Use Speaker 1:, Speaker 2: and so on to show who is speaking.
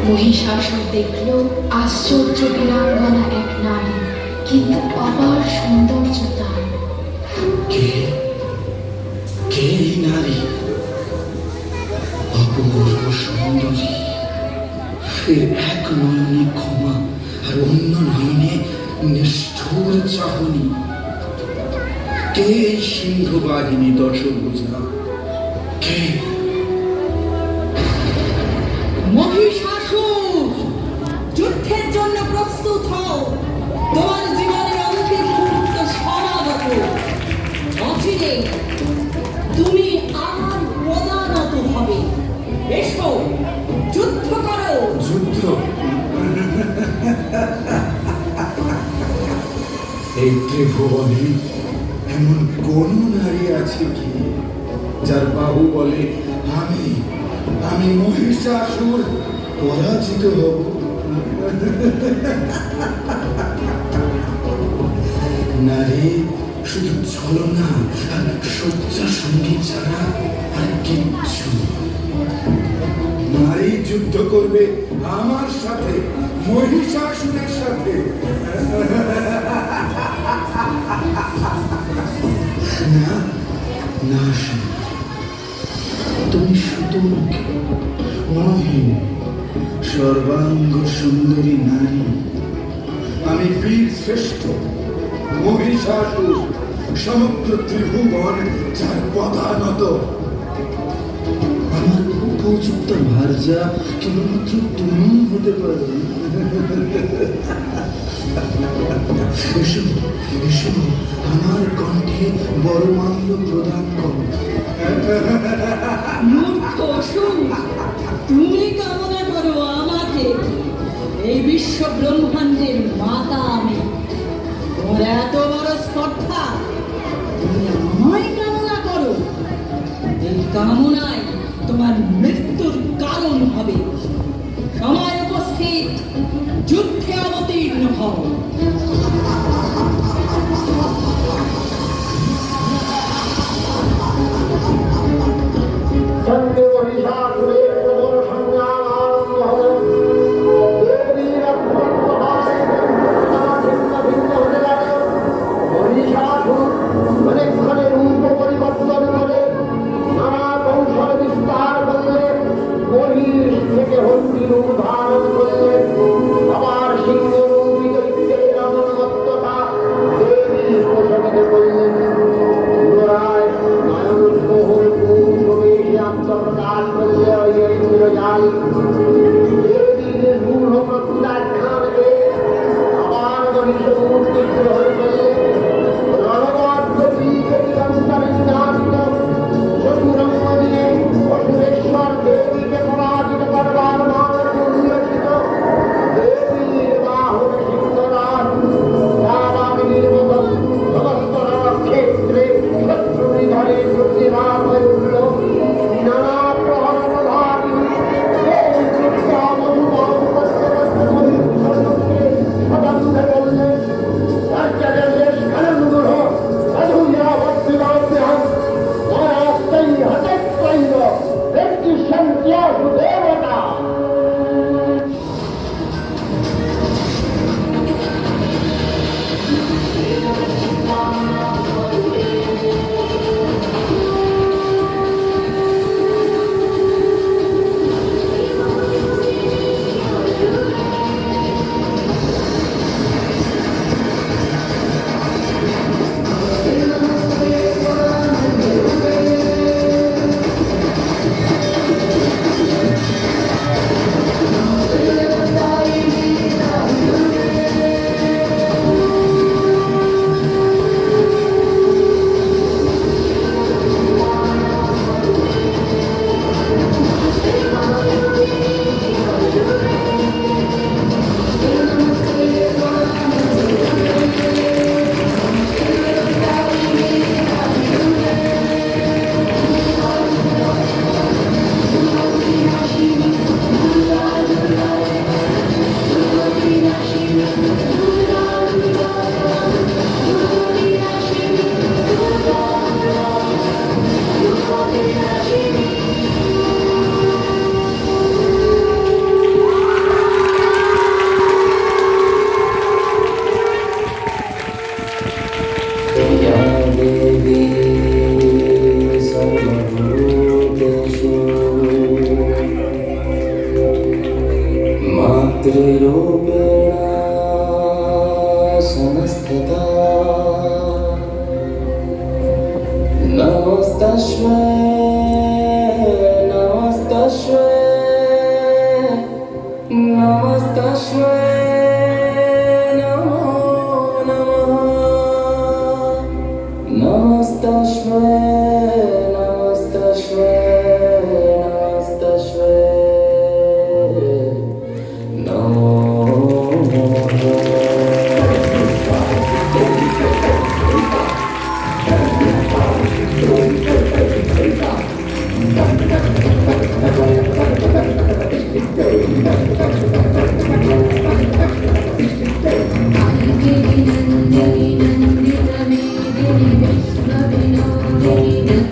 Speaker 1: মহিষাসুর দেখল আশ্চর্য বীরাঙ্গনা এক নারী, কিন্তু অপার সৌন্দর্য তার।
Speaker 2: কে কে এই নারী? অপূর্ব সুন্দরী, এর এক নয়নে ক্ষমা আর অন্য নয়নে নিষ্ঠুর চাহনি। কে এই সিংহবাহিনী দশভুজা? কে?
Speaker 3: মহিষাসুর, যুদ্ধের জন্য প্রস্তুত হও। তোমার জীবনের অন্তিম মুহূর্ত সমাগত। অচিরে তুমি আমার প্রদানত হবে। এসো, যুদ্ধ করো।
Speaker 2: যুদ্ধ? এই ত্রিভুবনে এমন কোন নারী আছে কি যার বাহু বলে আমি আমি মহিষাসুর পরাজিত হব? নারী শুধু ছলনা আর শয্যা সঙ্গীত ছাড়া আর কিচ্ছু। নারী যুদ্ধ করবে আমার সাথে, মহিষাসুরের সাথে। না না, তুমি সুতোকে মহিন সর্বাঙ্গ সুন্দরী নারী। আমি বীর শ্রেষ্ঠ মহিষাসুর, সমগ্র ত্রিভুবন যার পদানত। আমার উপযুক্ত ভার্যা কেবলমাত্র তুমি হতে পারো। এসো এসো, আমার কণ্ঠে বড়মাল্য প্রদান করো।
Speaker 3: মূর্খ অসুর, তুমি কামনা করো আমাকে। এই বিশ্ব ব্রহ্মাণ্ডের মাতা আমি। তোমার এত বড় স্পর্ধা, তুমি আমায় কামনা করো। এই কামনায় তোমার মৃত্যুর কারণ হবে। সময় উপস্থিত, যুদ্ধে অবতীর্ণ হও।
Speaker 4: সঙ্গে মহিষাসুরের প্রবল সংগ্রাম আরম্ভ হল। দেবীর অত্যন্তভাবে ভিন্ন ভিন্ন হতে লাগল। মহিষাসুর অনেকখানে রূপ পরিবর্তন করে নানা কৌশলে
Speaker 1: नंदिनी नंदित मेदिनी विश्व विनोदिनी